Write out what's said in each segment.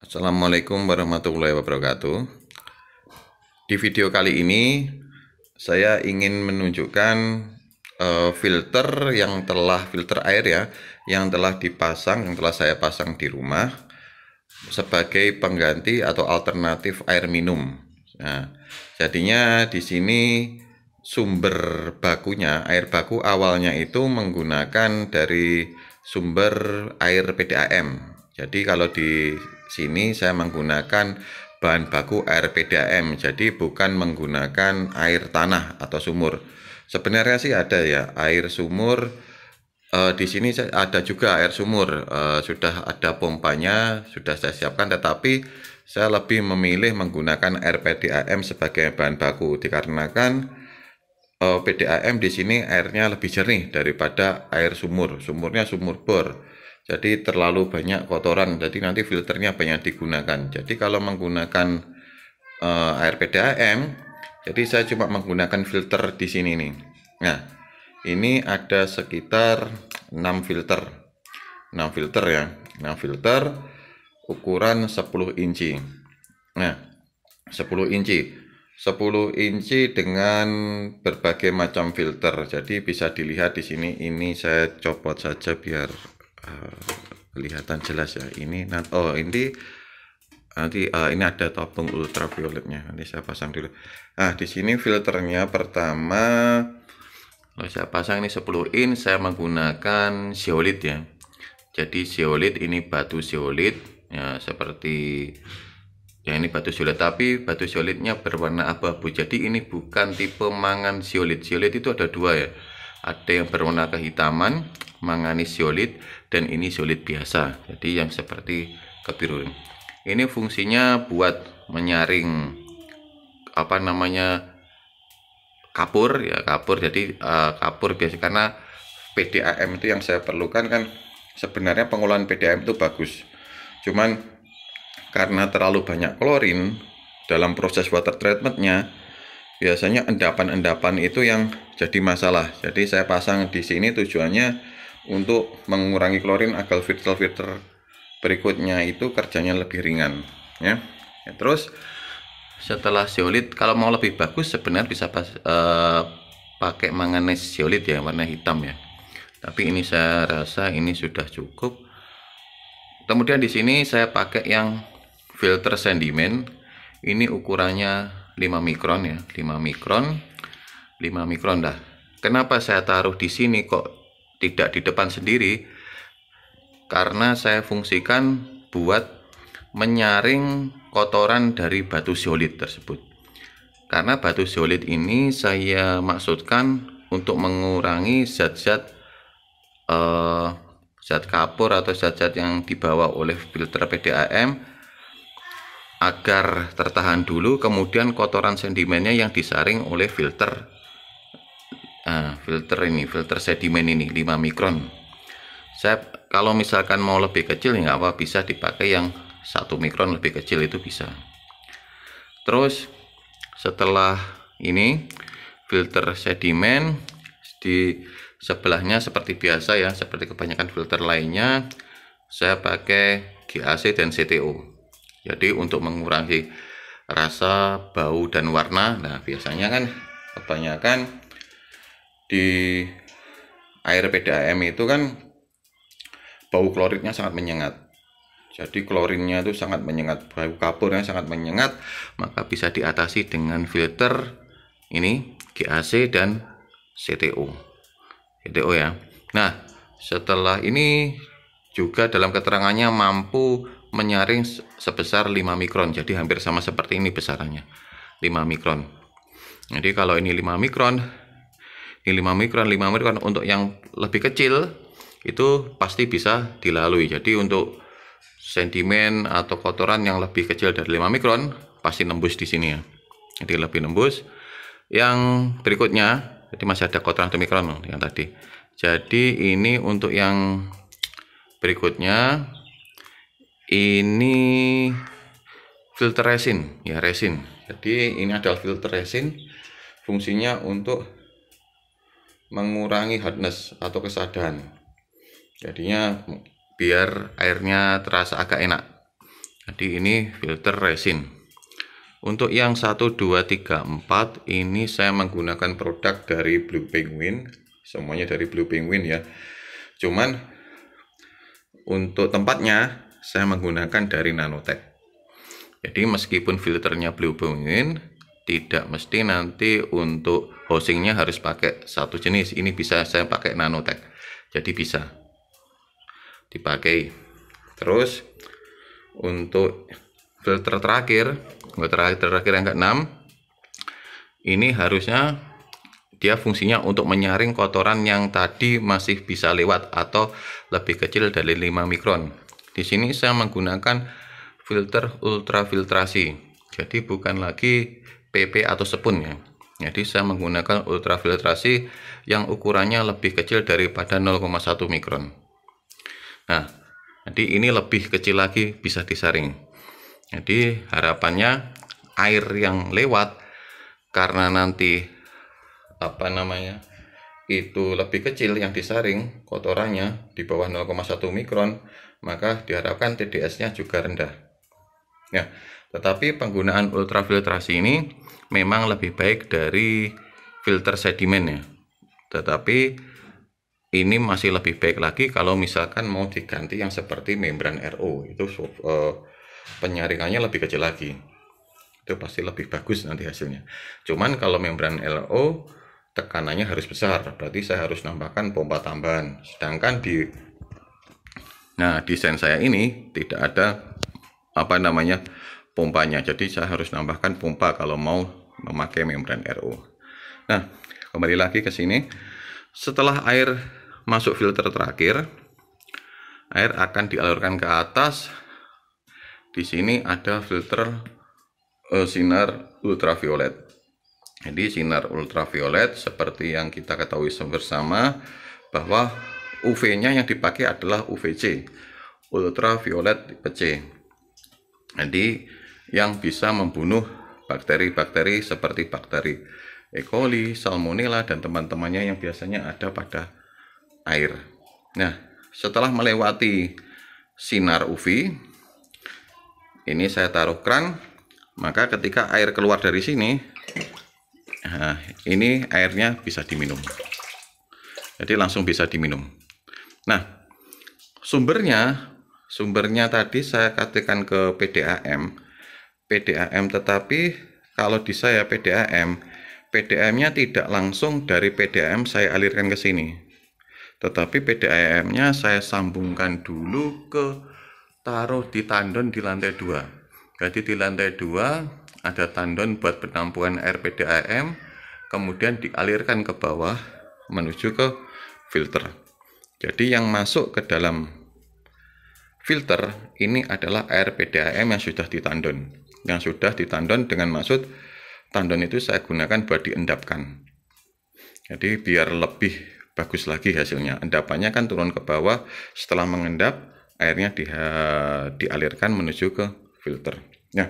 Assalamualaikum warahmatullahi wabarakatuh. Di video kali ini saya ingin menunjukkan filter air ya, yang telah saya pasang di rumah sebagai pengganti atau alternatif air minum. Nah, jadinya di sini sumber bakunya, air baku awalnya itu menggunakan dari sumber air PDAM. Jadi kalau di sini saya menggunakan bahan baku air PDAM, jadi bukan menggunakan air tanah atau sumur. Sebenarnya sih ada ya air sumur. Di sini ada juga air sumur, sudah ada pompanya, sudah saya siapkan, tetapi saya lebih memilih menggunakan air PDAM sebagai bahan baku dikarenakan PDAM di sini airnya lebih jernih daripada air sumur. Sumurnya sumur bor. Jadi terlalu banyak kotoran, jadi nanti filternya banyak digunakan. Jadi kalau menggunakan air PDAM, jadi saya cuma menggunakan filter di sini nih. Nah, ini ada sekitar 6 filter. 6 filter ya. 6 filter ukuran 10 inci. Nah, 10 inci. 10 inci dengan berbagai macam filter. Jadi bisa dilihat di sini. Ini saya copot saja biar kelihatan jelas ya. Ini nanti ini ada tabung ultravioletnya. Nanti saya pasang dulu. Nah, di sini filternya pertama kalau saya pasang ini 10 in, saya menggunakan zeolit ya. Jadi zeolit ini batu zeolit ya, seperti ya ini batu zeolit, tapi batu zeolitnya berwarna abu-abu. Jadi ini bukan tipe mangan zeolit. Zeolit itu ada dua ya. Ada yang berwarna kehitaman, manganis zeolit, dan ini zeolit biasa. Jadi yang seperti kebiruan. Ini fungsinya buat menyaring kapur ya, kapur. Jadi kapur biasa, karena PDAM itu yang saya perlukan kan sebenarnya pengolahan PDAM itu bagus, cuman karena terlalu banyak klorin dalam proses water treatmentnya, biasanya endapan-endapan itu yang jadi masalah. Jadi saya pasang di sini tujuannya untuk mengurangi klorin agar filter-filter berikutnya itu kerjanya lebih ringan ya. Terus setelah zeolit, kalau mau lebih bagus sebenarnya bisa pakai manganes zeolit ya, warna hitam ya. Tapi ini saya rasa ini sudah cukup. Kemudian di sini saya pakai yang filter sedimen. Ini ukurannya 5 mikron ya, 5 mikron dah. Kenapa saya taruh di sini kok tidak di depan sendiri? Karena saya fungsikan buat menyaring kotoran dari batu zeolit tersebut. Karena batu zeolit ini saya maksudkan untuk mengurangi zat-zat kapur atau zat-zat yang dibawa oleh filter PDAM agar tertahan dulu, kemudian kotoran sedimennya yang disaring oleh filter sedimen ini 5 mikron. Saya kalau misalkan mau lebih kecil ya nggak apa, bisa dipakai yang 1 mikron lebih kecil itu bisa. Terus setelah ini filter sedimen, di sebelahnya seperti biasa ya, seperti kebanyakan filter lainnya, saya pakai GAC dan CTO. Jadi untuk mengurangi rasa, bau, dan warna. Nah, biasanya kan kebanyakan di air PDAM itu kan bau klorinnya sangat menyengat. Jadi klorinnya itu sangat menyengat, bau kapurnya sangat menyengat, maka bisa diatasi dengan filter ini GAC dan CTO ya. Nah, setelah ini juga dalam keterangannya mampu menyaring sebesar 5 mikron. Jadi hampir sama seperti ini besarannya, 5 mikron. Jadi kalau ini 5 mikron, ini 5 mikron untuk yang lebih kecil itu pasti bisa dilalui. Jadi untuk sedimen atau kotoran yang lebih kecil dari 5 mikron pasti nembus di sini ya. Jadi lebih nembus. Yang berikutnya, jadi masih ada kotoran 1 mikron yang tadi. Jadi ini untuk yang berikutnya, ini filter resin ya, resin. Jadi ini adalah filter resin, fungsinya untuk mengurangi hardness atau kesadahan. Jadinya biar airnya terasa agak enak. Jadi ini filter resin. Untuk yang 1, 2, 3, 4 ini saya menggunakan produk dari Blue Penguin. Semuanya dari Blue Penguin ya. Cuman untuk tempatnya saya menggunakan dari Nanotech. Jadi meskipun filternya Blue Penguin, tidak mesti nanti untuk housingnya harus pakai satu jenis. Ini bisa saya pakai Nanotech. Jadi bisa dipakai. Terus untuk filter terakhir yang ke-6, ini harusnya dia fungsinya untuk menyaring kotoran yang tadi masih bisa lewat atau lebih kecil dari 5 mikron. Di sini saya menggunakan filter ultrafiltrasi. Jadi bukan lagi PP atau spoon ya. Jadi saya menggunakan ultrafiltrasi yang ukurannya lebih kecil daripada 0,1 mikron. Nah, jadi ini lebih kecil lagi, bisa disaring. Jadi harapannya air yang lewat karena nanti itu lebih kecil yang disaring kotorannya di bawah 0,1 mikron, maka diharapkan TDS-nya juga rendah. Ya, tetapi penggunaan ultrafiltrasi ini memang lebih baik dari filter sedimen ya. Tetapi ini masih lebih baik lagi kalau misalkan mau diganti yang seperti membran RO, itu penyaringannya lebih kecil lagi. Itu pasti lebih bagus nanti hasilnya. Cuman kalau membran LO tekanannya harus besar, berarti saya harus nambahkan pompa tambahan. Sedangkan di desain saya ini tidak ada pompanya. Jadi saya harus nambahkan pompa kalau mau memakai membran RO. Nah, kembali lagi ke sini. Setelah air masuk filter terakhir, air akan dialirkan ke atas. Di sini ada filter sinar ultraviolet. Jadi sinar ultraviolet seperti yang kita ketahui bersama bahwa UV-nya yang dipakai adalah UVC, ultraviolet tipe C. Jadi yang bisa membunuh bakteri-bakteri seperti bakteri E. coli, Salmonella dan teman-temannya yang biasanya ada pada air. Nah, setelah melewati sinar UV, ini saya taruh keran, maka ketika air keluar dari sini, nah, ini airnya bisa diminum. Jadi langsung bisa diminum. Nah, sumbernya tadi saya katakan ke PDAM, tetapi kalau di saya PDAM-nya tidak langsung dari PDAM saya alirkan ke sini. Tetapi PDAM-nya saya sambungkan dulu ke taruh di tandon di lantai 2. Jadi di lantai 2 ada tandon buat penampungan air PDAM, kemudian dialirkan ke bawah menuju ke filter. Jadi yang masuk ke dalam filter ini adalah air PDAM yang sudah ditandon. Yang sudah ditandon dengan maksud tandon itu saya gunakan buat diendapkan. Jadi biar lebih bagus lagi hasilnya. Endapannya kan turun ke bawah, setelah mengendap airnya dialirkan menuju ke filter. Nah,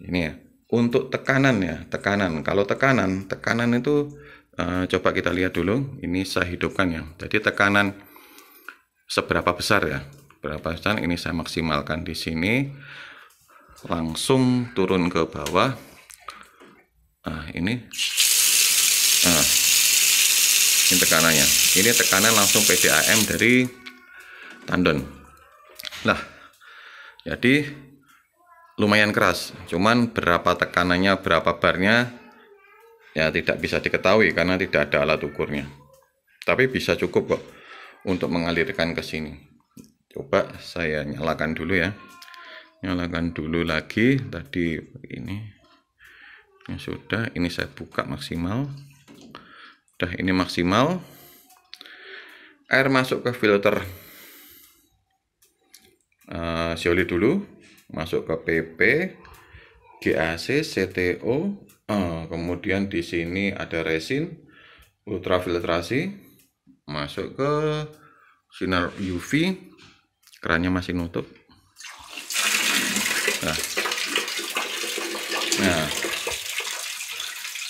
ini ya. Untuk tekanan ya, Kalau tekanan itu coba kita lihat dulu. Ini saya hidupkan ya. Jadi tekanan seberapa besar ya? Berapa besar? Ini saya maksimalkan di sini. Langsung turun ke bawah. Ini tekanannya. Ini tekanan langsung PDAM dari tandon. Nah, jadi lumayan keras. Cuman berapa tekanannya, berapa barnya ya tidak bisa diketahui karena tidak ada alat ukurnya. Tapi bisa cukup kok untuk mengalirkan ke sini. Coba saya nyalakan dulu ya. Nyalakan dulu lagi. Tadi ini ya sudah, ini saya buka maksimal. Udah, ini maksimal. Air masuk ke filter Xiaoli dulu, masuk ke PP, GAC, CTO, kemudian di sini ada resin, ultrafiltrasi, masuk ke sinar UV, kerannya masih nutup. Nah,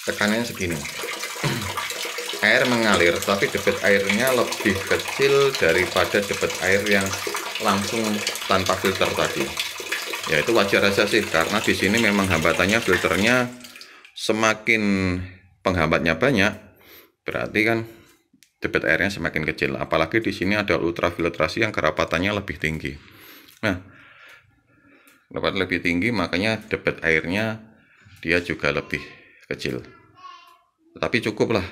tekanannya segini. Air mengalir, tapi debit airnya lebih kecil daripada debit air yang langsung tanpa filter tadi. Ya itu wajar aja sih, karena di sini memang hambatannya filternya semakin penghambatnya banyak, berarti kan debit airnya semakin kecil. Apalagi di sini ada ultrafiltrasi yang kerapatannya lebih tinggi. Nah, dapat lebih tinggi, makanya debit airnya dia juga lebih kecil. Tetapi cukup lah,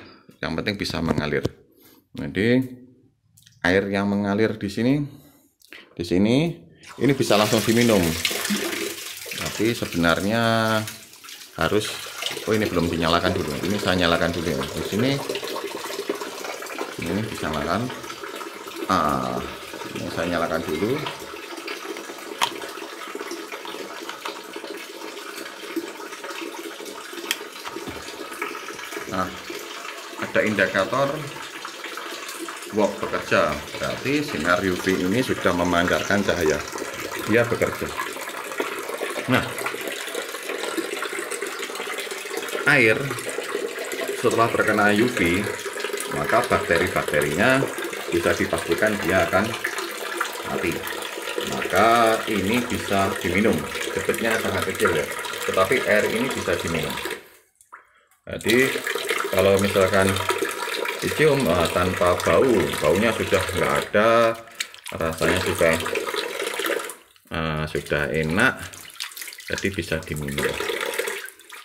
yang penting bisa mengalir. Jadi air yang mengalir di sini ini bisa langsung diminum. Tapi sebenarnya harus, ini belum dinyalakan dulu. Ini saya nyalakan dulu. Di sini ini dinyalakan. Ini saya nyalakan dulu. Nah, ada indikator walk bekerja, berarti sinar UV ini sudah memancarkan cahaya, dia bekerja. Nah, air setelah terkena UV, maka bakteri-bakterinya bisa dipastikan dia akan mati. Maka ini bisa diminum, debitnya sangat kecil ya, tetapi air ini bisa diminum. Jadi kalau misalkan dicium tanpa baunya sudah nggak ada, rasanya sudah enak, jadi bisa diminum,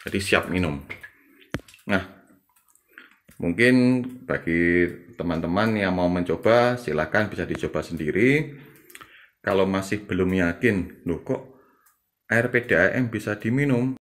jadi siap minum. Nah, mungkin bagi teman-teman yang mau mencoba, silahkan bisa dicoba sendiri. Kalau masih belum yakin, loh kok air PDAM bisa diminum,